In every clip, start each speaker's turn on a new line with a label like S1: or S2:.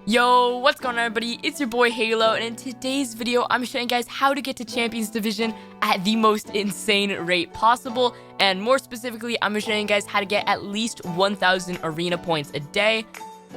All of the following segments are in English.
S1: Yo, what's going on everybody? It's your boy Halo, and in today's video, I'm showing you guys how to get to Champions Division at the most insane rate possible. And more specifically, I'm showing you guys how to get at least 1,000 arena points a day.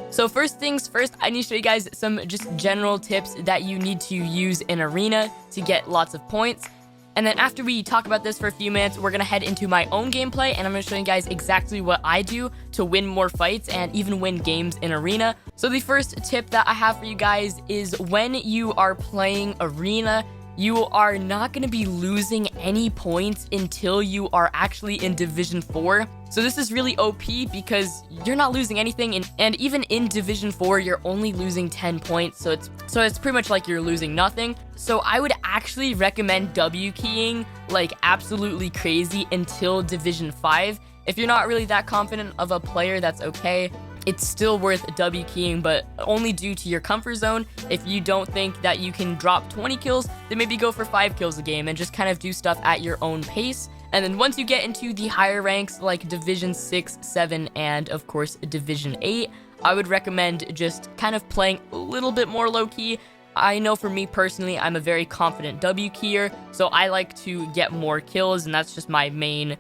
S1: So first things first, I need to show you guys some just general tips that you need to use in arena to get lots of points. And then after we talk about this for a few minutes, we're going to head into my own gameplay, and I'm going to show you guys exactly what I do to win more fights and even win games in arena. So the first tip that I have for you guys is when you are playing arena, you are not going to be losing any points until you are actually in Division 4. So this is really OP because you're not losing anything, and even in Division 4, you're only losing 10 points, so it's pretty much like you're losing nothing. So I would actually recommend W keying like absolutely crazy until Division 5. If you're not really that confident of a player, that's okay. It's still worth W keying, but only due to your comfort zone. If you don't think that you can drop 20 kills, then maybe go for 5 kills a game and just kind of do stuff at your own pace. And then once you get into the higher ranks like Division 6, 7, and of course Division 8, I would recommend just kind of playing a little bit more low-key. I know for me personally, I'm a very confident W keyer, so I like to get more kills, and that's just my main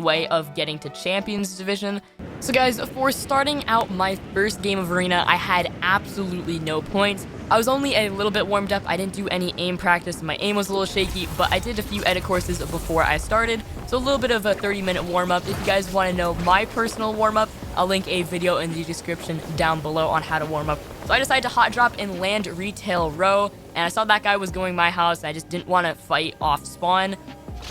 S1: way of getting to Champions Division. So guys, for starting out my first game of Arena, I had absolutely no points. I was only a little bit warmed up. I didn't do any aim practice. My aim was a little shaky, but I did a few edit courses before I started. So a little bit of a 30-minute warm-up. If you guys want to know my personal warm-up, I'll link a video in the description down below on how to warm up. So I decided to hot drop and land retail row, and I saw that guy was going my house, and I just didn't want to fight off spawn.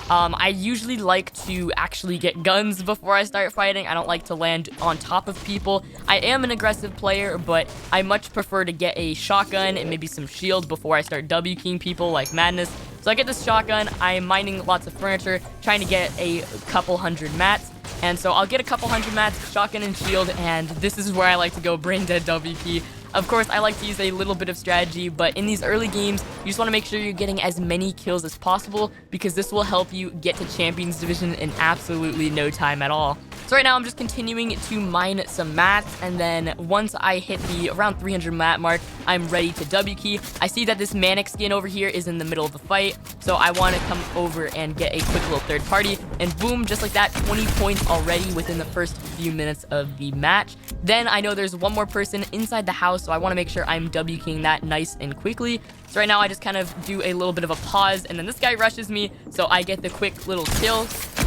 S1: I usually like to actually get guns before I start fighting. I don't like to land on top of people. I am an aggressive player, but I much prefer to get a shotgun and maybe some shield before I start W keying people like madness. So I get this shotgun, I am mining lots of furniture, trying to get a couple hundred mats. And so I'll get a couple hundred mats, shotgun and shield, and this is where I like to go brain dead W key. Of course, I like to use a little bit of strategy, but in these early games, you just want to make sure you're getting as many kills as possible, because this will help you get to Champions Division in absolutely no time at all. So right now, I'm just continuing to mine some mats, and then once I hit the around 300 mat mark, I'm ready to W key. I see that this Manic skin over here is in the middle of the fight, so I want to come over and get a quick little third party, and boom, just like that, 20 points already within the first few minutes of the match. Then I know there's one more person inside the house, so I want to make sure I'm W keying that nice and quickly. So right now I just kind of do a little bit of a pause, and then this guy rushes me, so I get the quick little kill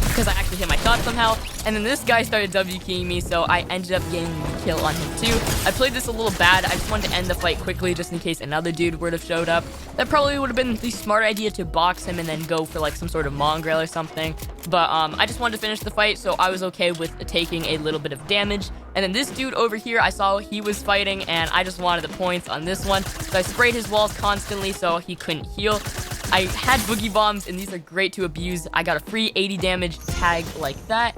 S1: because I actually hit my shot somehow. And then this guy started W keying me, so I ended up getting the kill on him too. I played this a little bad. I just wanted to end the fight quickly just in case another dude would have showed up. That probably would have been the smart idea to box him and then go for like some sort of mongrel or something. But I just wanted to finish the fight, so I was okay with taking a little bit of damage. And then this dude over here, I saw he was fighting, and I just wanted the points on this one. So I sprayed his walls constantly so he couldn't heal. I had boogie bombs, and these are great to abuse. I got a free 80 damage tag like that.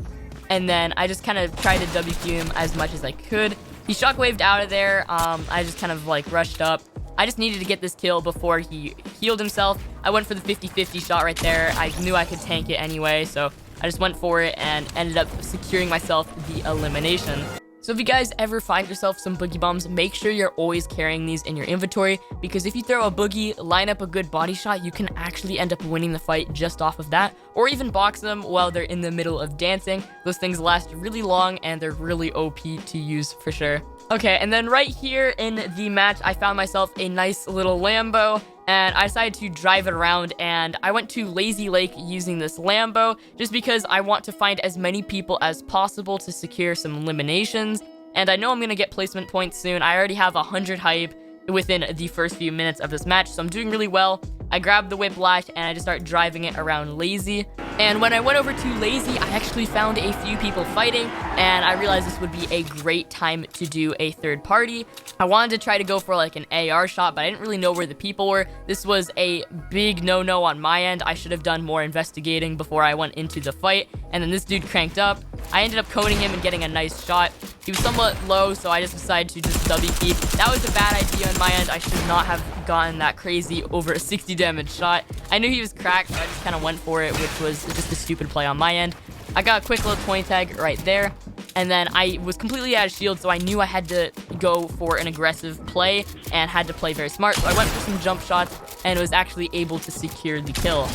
S1: And then I just kind of tried to W key him as much as I could. He shockwaved out of there. I just kind of like rushed up. I just needed to get this kill before he healed himself. I went for the 50-50 shot right there. I knew I could tank it anyway, so I just went for it and ended up securing myself the elimination. So if you guys ever find yourself some boogie bombs, make sure you're always carrying these in your inventory, because if you throw a boogie, line up a good body shot, you can actually end up winning the fight just off of that, or even box them while they're in the middle of dancing. Those things last really long, and they're really OP to use for sure. Okay, and then right here in the match, I found myself a nice little Lambo, and I decided to drive it around, and I went to Lazy Lake using this Lambo just because I want to find as many people as possible to secure some eliminations, and I know I'm going to get placement points soon. I already have 100 hype within the first few minutes of this match, so I'm doing really well. I grabbed the whiplash and I just start driving it around Lazy. And when I went over to Lazy, I actually found a few people fighting, and I realized this would be a great time to do a third party. I wanted to try to go for like an AR shot, but I didn't really know where the people were. This was a big no-no on my end. I should have done more investigating before I went into the fight. And then this dude cranked up. I ended up coning him and getting a nice shot. He was somewhat low, so I just decided to just W key. That was a bad idea on my end. I should not have gotten that crazy over a 60 damage shot. I knew he was cracked, so I just kind of went for it, which was just a stupid play on my end. I got a quick little 20 tag right there. and then I was completely out of shield, so I knew I had to go for an aggressive play and had to play very smart. So I went for some jump shots and was actually able to secure the kill.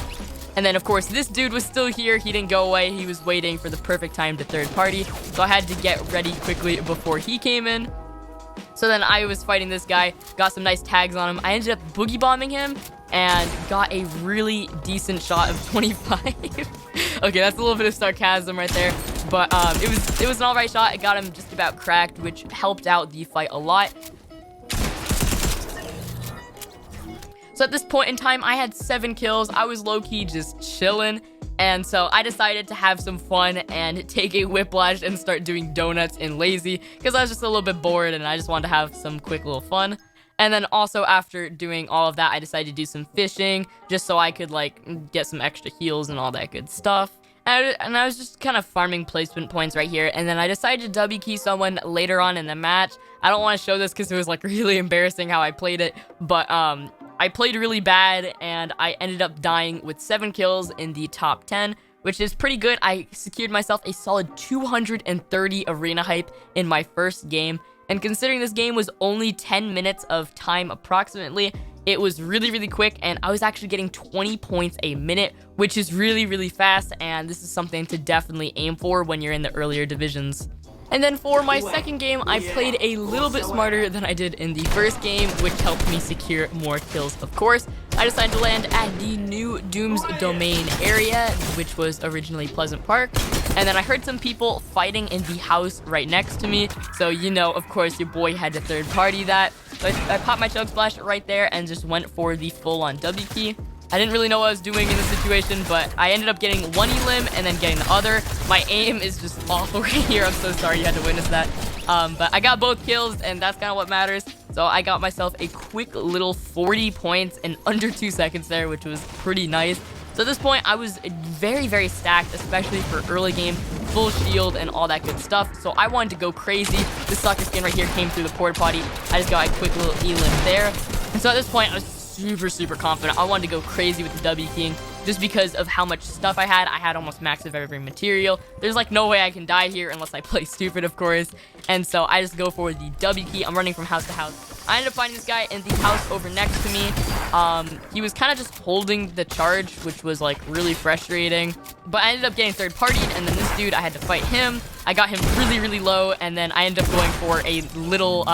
S1: And then, of course, this dude was still here. He didn't go away. He was waiting for the perfect time to third party. So I had to get ready quickly before he came in. So then I was fighting this guy, got some nice tags on him. I ended up boogie bombing him and got a really decent shot of 25. Okay, that's a little bit of sarcasm right there. But it was an alright shot. It got him just about cracked, which helped out the fight a lot. So at this point in time, I had 7 kills. I was low-key just chilling. And so I decided to have some fun and take a whiplash and start doing donuts in lazy because I was just a little bit bored and I just wanted to have some quick little fun. And then also after doing all of that, I decided to do some fishing just so I could like get some extra heals and all that good stuff. And I was just kind of farming placement points right here. And then I decided to W key someone later on in the match. I don't want to show this because it was like really embarrassing how I played it. But I played really bad and I ended up dying with 7 kills in the top 10, which is pretty good. I secured myself a solid 230 arena hype in my first game. And considering this game was only 10 minutes of time approximately, it was really, really quick, and I was actually getting 20 points a minute, which is really, really fast, and this is something to definitely aim for when you're in the earlier divisions. And then for my second game, I played a little bit smarter than I did in the first game, which helped me secure more kills, of course. I decided to land at the new Doom's Domain area, which was originally Pleasant Park. And then I heard some people fighting in the house right next to me. So, you know, of course, your boy had to third party that. So I popped my Chug Splash right there and just went for the full-on W key. I didn't really know what I was doing in this situation, but I ended up getting one elim and then getting the other. My aim is just awful right here. I'm so sorry you had to witness that. But I got both kills, and that's kind of what matters. So I got myself a quick little 40 points in under 2 seconds there, which was pretty nice. So at this point, I was very, very stacked, especially for early game, full shield and all that good stuff. So I wanted to go crazy. This soccer skin right here came through the porta potty. I just got a quick little elim there. And so at this point, I was super confident. I wanted to go crazy with the W keying just because of how much stuff I had. I had almost max of every material. There's like no way I can die here unless I play stupid, of course. And so I just go for the W key. I'm running from house to house. I ended up finding this guy in the house over next to me. He was kind of just holding the charge, which was like really frustrating. But I ended up getting third partied, and then this dude, I had to fight him. I got him really low, and then I ended up going for a little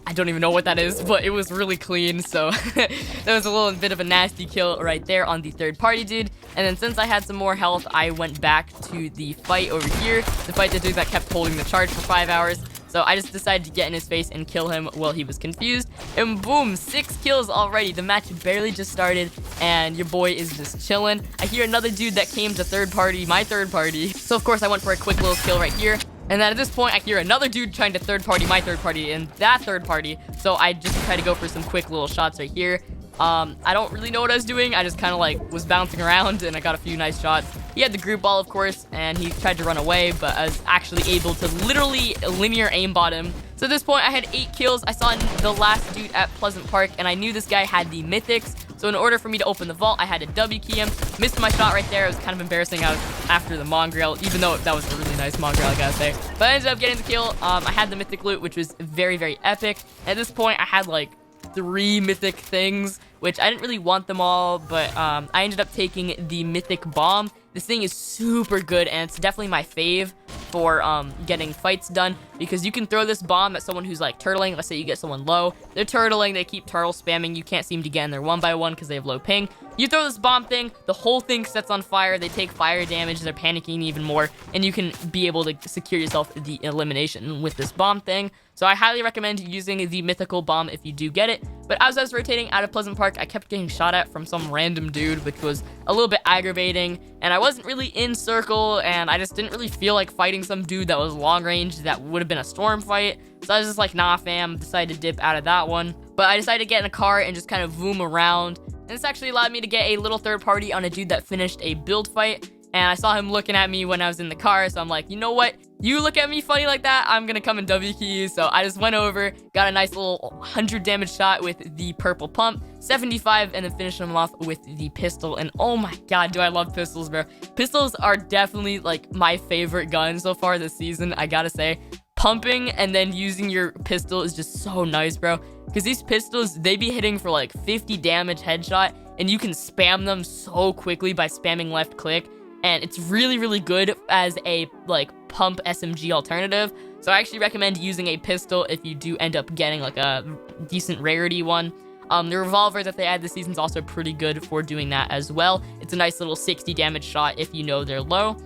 S1: I don't even know what that is, but it was really clean, so that was a little bit of a nasty kill right there on the third party dude. And then since I had some more health, I went back to the fight over here, to fight the dude that kept holding the charge for 5 hours. So I just decided to get in his face and kill him while he was confused. And boom, 6 kills already. The match barely just started, and your boy is just chilling. I hear another dude that came to third party, my third party. So of course I went for a quick little kill right here. And then at this point, I hear another dude trying to third party my third party and that third party. So I just tried to go for some quick little shots right here. I don't really know what I was doing. I just kind of like was bouncing around and I got a few nice shots. He had the group ball, of course, and he tried to run away, but I was actually able to literally linear aimbot him. So at this point, I had 8 kills. I saw the last dude at Pleasant Park, and I knew this guy had the mythics. So in order for me to open the vault, I had to W key him. Missed my shot right there. It was kind of embarrassing. I was after the mongrel, even though that was a really nice mongrel, I gotta say. But I ended up getting the kill. I had the mythic loot, which was very epic. At this point, I had like 3 mythic things, which I didn't really want them all, but I ended up taking the mythic bomb. This thing is super good, and it's definitely my fave for getting fights done, because you can throw this bomb at someone who's like turtling. Let's say you get someone low, they're turtling, they keep turtle spamming, you can't seem to get in there one by one because they have low ping. You throw this bomb thing, the whole thing sets on fire, they take fire damage, they're panicking even more, and you can be able to secure yourself the elimination with this bomb thing. So I highly recommend using the mythical bomb if you do get it. But as I was rotating out of Pleasant Park, I kept getting shot at from some random dude, which was a little bit aggravating. And I wasn't really in circle, and I just didn't really feel like fighting some dude that was long range that would have been a storm fight. So I was just like, nah fam, decided to dip out of that one. But I decided to get in a car and just kind of boom around. And this actually allowed me to get a little third party on a dude that finished a build fight. And I saw him looking at me when I was in the car, so I'm like, you know what? you look at me funny like that, I'm gonna come and W key you. So I just went over, got a nice little 100 damage shot with the purple pump, 75, and then finished him off with the pistol. And oh my god, do I love pistols, bro. Pistols are definitely like my favorite gun so far this season, I gotta say. Pumping and then using your pistol is just so nice, bro. Because these pistols, they be hitting for like 50 damage headshot, and you can spam them so quickly by spamming left click. And it's really, really good as a like pump SMG alternative. So I actually recommend using a pistol if you do end up getting like a decent rarity one. The revolver that they add this season is also pretty good for doing that as well. It's a nice little 60 damage shot if you know they're low.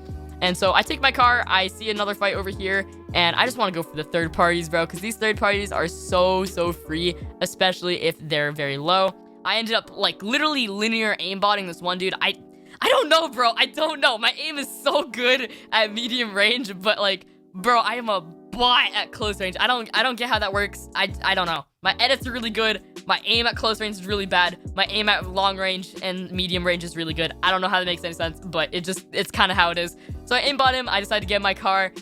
S1: And so I take my car, I see another fight over here, and I just want to go for the third parties, bro, because these third parties are so free, especially if they're very low. I ended up like literally linear aimbotting this one dude. I don't know, bro. I don't know. My aim is so good at medium range, but like, bro, I am a bot at close range. I don't get how that works. I don't know. My edits are really good. My aim at close range is really bad. My aim at long range and medium range is really good. I don't know how that makes any sense, but it's kind of how it is. So I aimbot him. I decided to get in my car,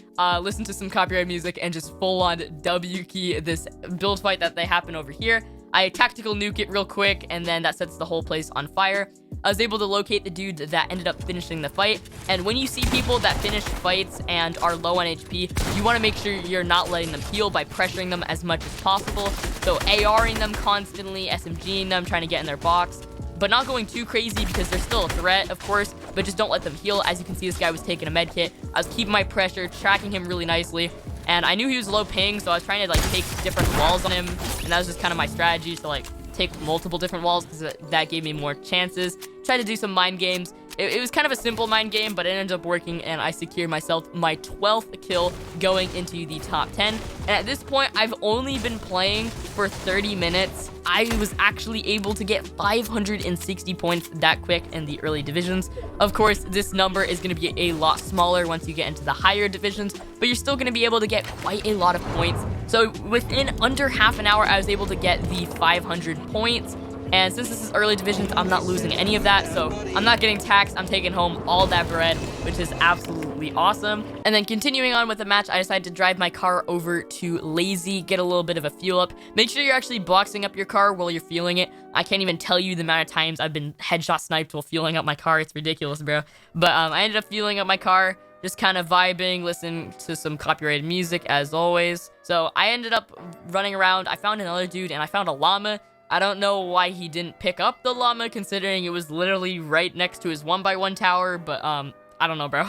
S1: listen to some copyright music, and just full on W key this build fight that they happen over here. I tactical nuke it real quick, and then that sets the whole place on fire. I was able to locate the dude that ended up finishing the fight. And when you see people that finish fights and are low on HP, you want to make sure you're not letting them heal by pressuring them as much as possible. So ARing them constantly, SMGing them, trying to get in their box, but not going too crazy because they're still a threat, of course, but just don't let them heal. As you can see, this guy was taking a med kit. I was keeping my pressure, tracking him really nicely. And I knew he was low ping, so I was trying to like take different walls on him, and that was just kind of my strategy to like take multiple different walls because that gave me more chances. Tried to do some mind games. It was kind of a simple mind game, but it ended up working, and I secured myself my 12th kill going into the top 10. And at this point, I've only been playing for 30 minutes. I was actually able to get 560 points that quick in the early divisions. Of course, this number is going to be a lot smaller once you get into the higher divisions, but you're still going to be able to get quite a lot of points. So within under half an hour, I was able to get the 500 points. And since this is early divisions, I'm not losing any of that, so I'm not getting taxed. I'm taking home all that bread, which is absolutely awesome. And then continuing on with the match, I decided to drive my car over to Lazy, get a little bit of a fuel up. Make sure you're actually boxing up your car while you're fueling it. I can't even tell you the amount of times I've been headshot sniped while fueling up my car. It's ridiculous, bro. But I ended up fueling up my car, just kind of vibing, listening to some copyrighted music as always. So I ended up running around. I found another dude, and I found a llama. I don't know why he didn't pick up the llama, considering it was literally right next to his 1x1 tower, but I don't know, bro.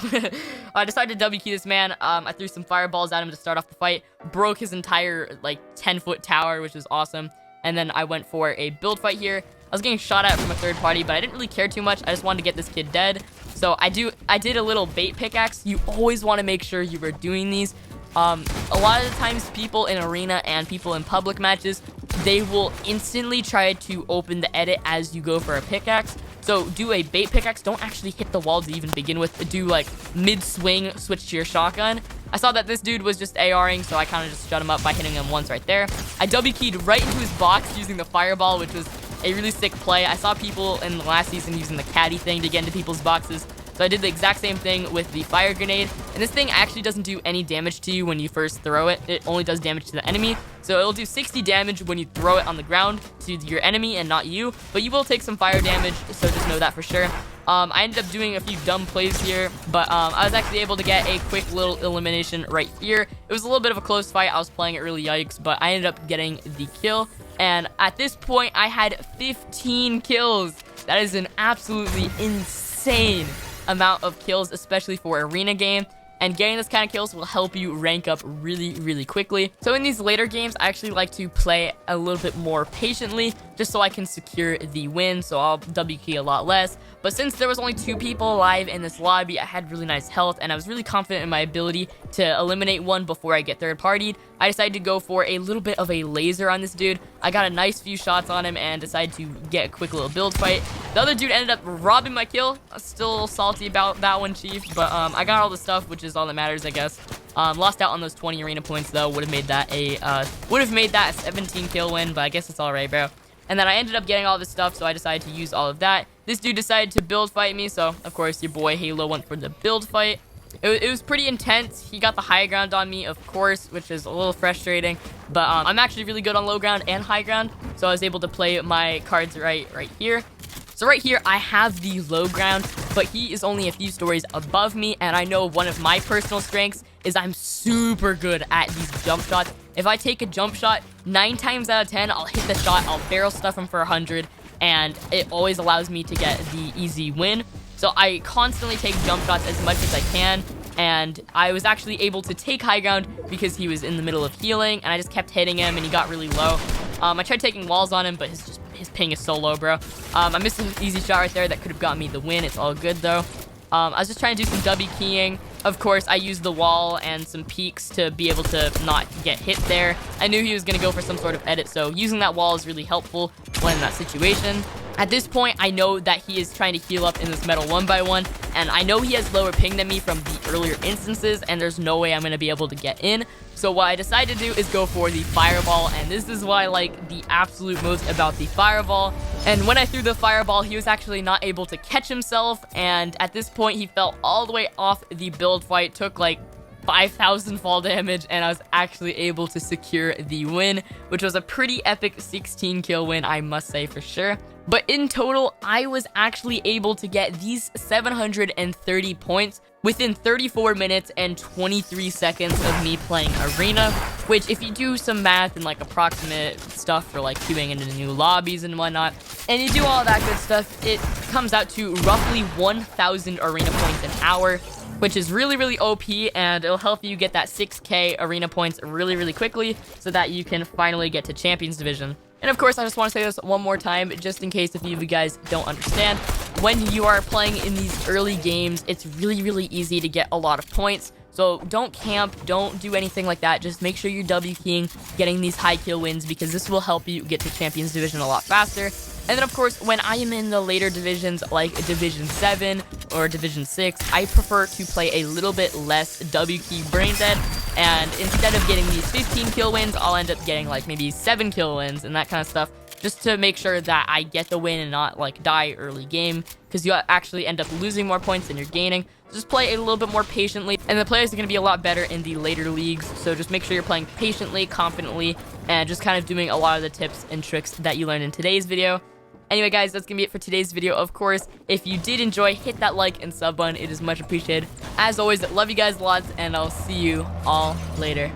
S1: I decided to W key this man. I threw some fireballs at him to start off the fight, broke his entire like 10-foot tower, which was awesome. And then I went for a build fight here. I was getting shot at from a third party, but I didn't really care too much. I just wanted to get this kid dead. So I did a little bait pickaxe. You always want to make sure you are doing these. A lot of the times people in arena and people in public matches, they will instantly try to open the edit as you go for a pickaxe. So do a bait pickaxe. Don't actually hit the wall to even begin with. Do like mid-swing, switch to your shotgun. I saw that this dude was just ARing, so I kind of just shut him up by hitting him once right there. I W-keyed right into his box using the fireball, which was a really sick play. I saw people in the last season using the caddy thing to get into people's boxes. So I did the exact same thing with the fire grenade. And this thing actually doesn't do any damage to you when you first throw it. It only does damage to the enemy. So it'll do 60 damage when you throw it on the ground to your enemy and not you. But you will take some fire damage, so just know that for sure. I ended up doing a few dumb plays here, but I was actually able to get a quick little elimination right here. It was a little bit of a close fight. I was playing it really yikes, but I ended up getting the kill. And at this point, I had 15 kills. That is an absolutely insane amount of kills, especially for arena game. And getting this kind of kills will help you rank up really quickly. So in these later games, I actually like to play a little bit more patiently, just so I can secure the win. So I'll W key a lot less. But since there was only 2 people alive in this lobby, I had really nice health, and I was really confident in my ability to eliminate one before I get third partied. I decided to go for a little bit of a laser on this dude. I got a nice few shots on him and decided to get a quick little build fight. The other dude ended up robbing my kill. I'm still salty about that one, chief, but I got all the stuff, which is all that matters, I guess. Lost out on those 20 arena points though. Would have made that a 17 kill win, but I guess it's all right, bro. And then I ended up getting all this stuff, so I decided to use all of that. This dude decided to build fight me, so of course your boy Halo went for the build fight. it was pretty intense. He got the high ground on me, of course, which is a little frustrating. But I'm actually really good on low ground and high ground, so I was able to play my cards right here. So right here, I have the low ground, but he is only a few stories above me, and I know one of my personal strengths is I'm super good at these jump shots. If I take a jump shot, 9 times out of 10, I'll hit the shot, I'll barrel stuff him for 100, and it always allows me to get the easy win. So I constantly take jump shots as much as I can, and I was actually able to take high ground because he was in the middle of healing, and I just kept hitting him, and he got really low. I tried taking walls on him, but his ping is so low, bro. I missed an easy shot right there that could have got me the win. It's all good, though. I was just trying to do some W keying. Of course, I used the wall and some peaks to be able to not get hit there. I knew he was going to go for some sort of edit, so using that wall is really helpful when in that situation. At this point, I know that he is trying to heal up in this metal 1x1, and I know he has lower ping than me from the earlier instances, and there's no way I'm going to be able to get in. So what I decided to do is go for the fireball, and this is what I like the absolute most about the fireball. And when I threw the fireball, he was actually not able to catch himself, and at this point, he fell all the way off the build fight, took like 5,000 fall damage, and I was actually able to secure the win, which was a pretty epic 16 kill win, I must say for sure. But in total, I was actually able to get these 730 points within 34 minutes and 23 seconds of me playing Arena, which if you do some math and like approximate stuff for like queuing into new lobbies and whatnot, and you do all that good stuff, it comes out to roughly 1,000 Arena points an hour, which is really, really OP, and it'll help you get that 6k Arena points really, really quickly so that you can finally get to Champions Division. And of course, I just want to say this one more time, just in case if you guys don't understand. When you are playing in these early games, it's really, really easy to get a lot of points. So don't camp, don't do anything like that. Just make sure you're W keying, getting these high kill wins, because this will help you get to Champions Division a lot faster. And then, of course, when I am in the later divisions, like Division 7 or Division 6, I prefer to play a little bit less W key brain dead. And instead of getting these 15 kill wins, I'll end up getting like maybe 7 kill wins and that kind of stuff, just to make sure that I get the win and not like die early game, because you actually end up losing more points than you're gaining. Just play a little bit more patiently, and the players are going to be a lot better in the later leagues, so just make sure you're playing patiently, confidently, and just kind of doing a lot of the tips and tricks that you learned in today's video. Anyway, guys, that's going to be it for today's video. Of course, if you did enjoy, hit that like and sub button. It is much appreciated. As always, love you guys lots, and I'll see you all later.